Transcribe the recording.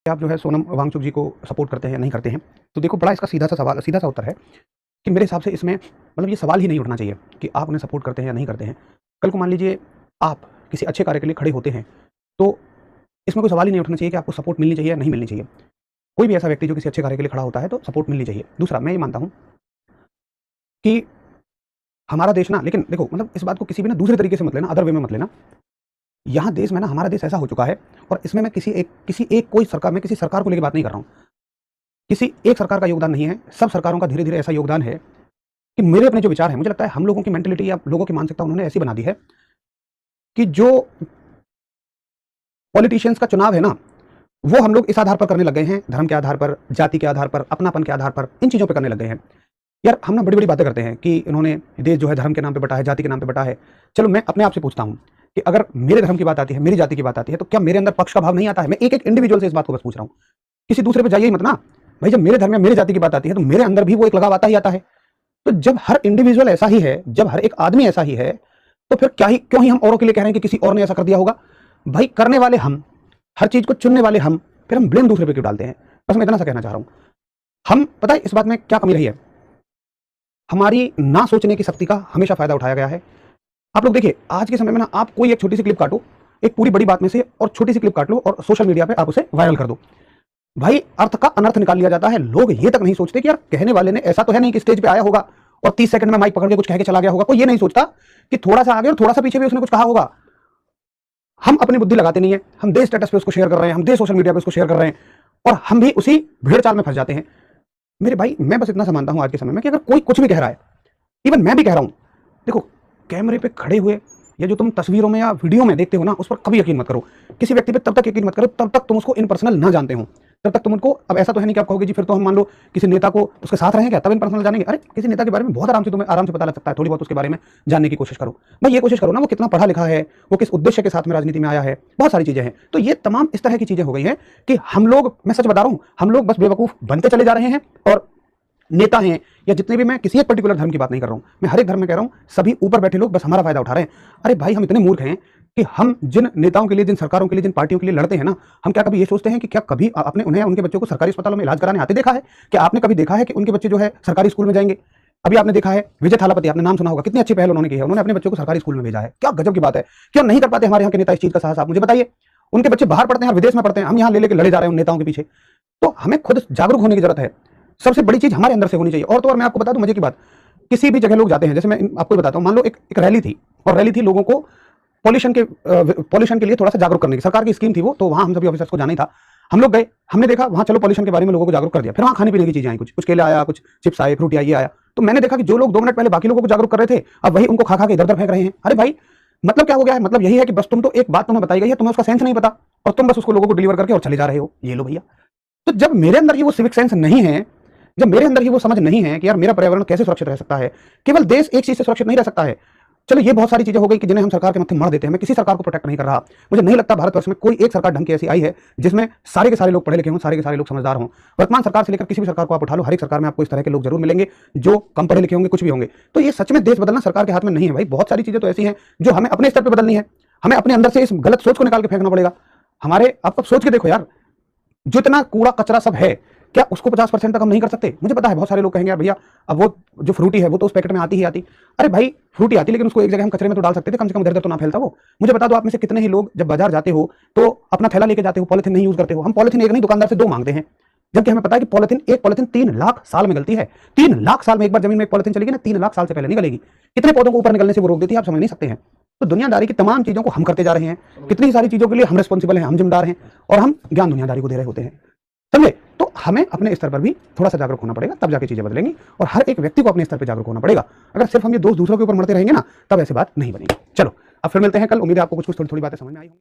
आप जो है सोनम वांगचुक जी को सपोर्ट करते हैं या नहीं करते हैं, तो देखो बड़ा इसका सीधा सा सवाल, सीधा सा उत्तर है कि मेरे हिसाब से इसमें मतलब ये सवाल ही नहीं उठना चाहिए कि आप उन्हें सपोर्ट करते हैं या नहीं करते हैं। कल को मान लीजिए आप किसी अच्छे कार्य के लिए खड़े होते हैं, तो इसमें कोई सवाल ही नहीं उठना चाहिए कि आपको सपोर्ट मिलनी चाहिए या नहीं मिलनी चाहिए। कोई भी ऐसा व्यक्ति जो किसी अच्छे कार्य के लिए खड़ा होता है तो सपोर्ट मिलनी चाहिए। दूसरा, मैं ये मानता हूँ कि हमारा देश ना, लेकिन देखो मतलब इस बात को किसी भी ना दूसरे तरीके से मत लेना, अदर वे में मत लेना। यहाँ देश में ना, हमारा देश ऐसा हो चुका है, और इसमें मैं किसी एक कोई सरकार, मैं किसी सरकार को लेकर बात नहीं कर रहा हूँ, किसी एक सरकार का योगदान नहीं है, सब सरकारों का धीरे धीरे ऐसा योगदान है कि मेरे अपने जो विचार हैं, मुझे लगता है हम लोगों की मेंटेलिटी या लोगों की मानसिकता उन्होंने ऐसी बना दी है कि जो पॉलिटिशियंस का चुनाव है ना, वो हम लोग इस आधार पर करने लग गए हैं, धर्म के आधार पर, जाति के आधार पर, अपनापन के आधार पर, इन चीज़ों पर करने लग गए हैं। यार हम ना बड़ी बड़ी बातें करते हैं कि इन्होंने देश जो है धर्म के नाम पे बटा है, जाति के नाम पे बटा है। चलो मैं अपने आप से पूछता हूँ कि अगर मेरे धर्म की बात आती है, मेरी जाति की बात आती है, तो क्या मेरे अंदर पक्ष का भाव नहीं आता है? मैं एक एक इंडिविजुअल से इस बात को बस पूछ रहा हूँ, किसी दूसरे पे जाइए ही मत ना भाई। जब मेरे धर्म में मेरी जाति की बात आती है तो मेरे अंदर भी वो एक लगाव आता ही आता है। तो जब हर इंडिविजुअल ऐसा ही है, जब हर एक आदमी ऐसा ही है, तो फिर क्यों ही हम औरों के लिए कह रहे हैं कि किसी और ने ऐसा कर दिया होगा? भाई करने वाले हम, हर चीज को चुनने वाले हम, फिर हम ब्लेम दूसरे पे क्यों डालते हैं? बस मैं इतना सा कहना चाह रहा हूं। हम पता है इस बात में क्या कमी रही है, हमारी ना सोचने की शक्ति का हमेशा फायदा उठाया गया है। आप लोग देखिए आज के समय में ना, आप कोई एक छोटी सी क्लिप काटो एक पूरी बड़ी बात में से, और छोटी सी क्लिप काट लो और सोशल मीडिया पे आप उसे वायरल कर दो। भाई अर्थ का अनर्थ निकाल लिया जाता है। लोग ये तक नहीं सोचते कि यार कहने वाले ने ऐसा तो है नहीं कि स्टेज पे आया होगा और 30 सेकंड में माइक पकड़ के कुछ कह के चला गया होगा। कोई ये नहीं सोचता कि थोड़ा सा आगे और थोड़ा सा पीछे भी उसने कुछ कहा होगा। हम अपनी बुद्धि लगाते नहीं है, हम दे स्टेटस पे उसको शेयर कर रहे हैं, हम दे सोशल मीडिया पे उसको शेयर कर रहे हैं, और हम भी उसी भेड़ चाल में फंस जाते हैं। मेरे भाई मैं बस इतना सा मानता हूं आज के समय में कि अगर कोई कुछ भी कह रहा है, इवन मैं भी कह रहा हूं, देखो कैमरे पे खड़े हुए या जो तुम तस्वीरों में या वीडियो में देखते हो ना, उस पर कभी यकीन मत करो। किसी व्यक्ति पे तब तक यकीन मत करो तब तक तुम उसको इन पर्सनल ना जानते हो, तब तक तुम उनको, अब ऐसा तो है नहीं कि आप कहोगे जी फिर तो हम मान लो किसी नेता को उसके साथ रहेंगे क्या तब इन पर्सनल जानेंगे। अरे किसी नेता के बारे में बहुत आराम से तुम्हें आराम से पता लग सकता है, थोड़ी बहुत उसके बारे में जानने की कोशिश करो। भाई ये कोशिश करो ना वो कितना पढ़ा लिखा है, वो किस उद्देश्य के साथ में राजनीति में आया है, बहुत सारी चीजें हैं। तो ये तमाम इस तरह की चीजें हो गई हैं कि हम लोग, मैं सच बता रहा हूं, हम लोग बस बेवकूफ बनते चले जा रहे हैं। और नेता हैं या जितने भी, मैं किसी एक पर्टिकुलर धर्म की बात नहीं कर रहा हूं, मैं हर एक धर्म में कह रहा हूं, सभी ऊपर बैठे लोग बस हमारा फायदा उठा रहे हैं। अरे भाई हम इतने मूर्ख हैं कि हम जिन नेताओं के लिए, जिन सरकारों के लिए, जिन पार्टियों के लिए लड़ते हैं ना, हम क्या कभी ये सोचते हैं कि क्या कभी आपने उन्हें, उनके बच्चों को सरकारी अस्पतालों में इलाज कराने आते देखा है? क्या आपने कभी देखा है कि उनके बच्चे जो है सरकारी स्कूल में जाएंगे? अभी आपने देखा है विजय थालापति, आपने नाम सुना होगा, कितनी अच्छी पहल उन्होंने की है, उन्होंने अपने बच्चों को सरकारी स्कूल में भेजा है। क्या गजब की बात है। क्यों नहीं कर पाते हमारे यहाँ के नेता इस चीज का साहस? आप मुझे बताइए। उनके बच्चे बाहर पढ़ते हैं और विदेश में पढ़ते हैं, हम यहाँ ले लेकर लड़े जा रहे हैं उन नेताओं के पीछे। तो हमें खुद जागरूक होने की जरूरत है। सबसे बड़ी चीज हमारे अंदर से होनी चाहिए। और तो और मैं आपको बता दूं मजे की बात, किसी भी जगह लोग जाते हैं, जैसे मैं आपको बताता हूं, मान लो एक रैली थी, और रैली थी लोगों को पॉल्यूशन के लिए थोड़ा सा जागरूक करने की, सरकार की स्कीम थी वो, तो वहां हम सभी ऑफिसर्स को जाना ही था। हम लोग गए, हमने देखा वहां चलो पॉल्यूशन के बारे में लोगों को जागरूक कर दिया। फिर वहां खाने पीने की चीजें आई, कुछ केला आया, कुछ चिप्स आए, फ्रूटी आई, ये आया। तो मैंने देखा कि जो लोग 2 मिनट पहले बाकी लोगों को जागरूक कर रहे थे, अब वही उनको खा खा के इधर उधर फेंक रहे हैं। अरे भाई मतलब क्या हो गया है? मतलब यही है कि बस तुम तो, एक बात तुम्हें बताई गई है, तुम्हें उसका सेंस नहीं पता, और तुम बस उसको लोगों को डिलीवर करके और चले जा रहे हो। ये लो भैया। तो जब मेरे अंदर ही वो सिविक सेंस नहीं है, जब मेरे अंदर ही वो समझ नहीं है कि यार मेरा पर्यावरण कैसे सुरक्षित रह सकता है, केवल देश एक चीज से सुरक्षित नहीं रह सकता है। चलो ये बहुत सारी चीजें हो गई कि जिन्हें हम सरकार के मत्थे मार देते हैं। मैं किसी सरकार को प्रोटेक्ट नहीं कर रहा। मुझे नहीं लगता भारतवर्ष में कोई एक सरकार ढंग की ऐसी आई है जिसमें सारे के सारे लोग पढ़े लिखे हों, सारे के सारे लोग समझदार हों। वर्तमान सरकार से लेकर किसी भी सरकार को आप उठा लो, हर एक सरकार में आपको इस तरह के लोग जरूर मिलेंगे जो कम पढ़े लिखे होंगे, कुछ भी होंगे। तो ये सच में देश बदलना सरकार के हाथ में नहीं है भाई। बहुत सारी चीजें तो ऐसी हैं जो हमें अपने स्तर पर बदलनी है। हमें अपने अंदर से इस गलत सोच को निकाल के फेंकना पड़ेगा। हमारे, आप सोच के देखो यार, जितना कूड़ा कचरा सब है, क्या उसको 50% तक हम नहीं कर सकते? मुझे पता है बहुत सारे लोग कहेंगे यार भैया अब वो जो फ्रूटी है वो तो उस पैकेट में आती ही आती। अरे भाई फ्रूटी आती, लेकिन उसको एक जगह हम कचरे में तो डाल सकते थे, कम से कम इधर तो ना फैलता वो। मुझे बता दो आप में से कितने ही लोग जब बाजार जाते हो तो अपना थैला लेके जाते हो, पॉलिथीन नहीं यूज करते हो? हम पॉलिथीन एक नहीं, दुकानदार से 2 मांगते हैं, जबकि हमें पता है कि एक पॉलिथीन 3 लाख साल में गलती है। 3 लाख साल में एक बार जमीन में एक पॉलिथीन चलेगी ना, 3 लाख साल से पहले निकलेगी। कितने पौधों को ऊपर निकलने से वो रोक देती है, आप समझ नहीं सकते हैं। तो दुनियादारी की तमाम चीजों को हम करते जा रहे हैं, कितनी सारी चीजों के लिए हम रिस्पॉन्सिबल हैं, हम जिम्मेदार हैं, और हम ज्ञान दुनियादारी को दे रहे होते हैं, समझे? तो हमें अपने स्तर पर भी थोड़ा सा जागरूक होना पड़ेगा, तब जाके चीजें बदलेंगी। और हर एक व्यक्ति को अपने स्तर पर जागरूक होना पड़ेगा। अगर सिर्फ हम ये दोष दूसरों के ऊपर मरते रहेंगे ना, तब ऐसी बात नहीं बनेगी। चलो अब फिर मिलते हैं कल। उम्मीद है आपको कुछ थोड़ी बातें समझ में आई होंगी।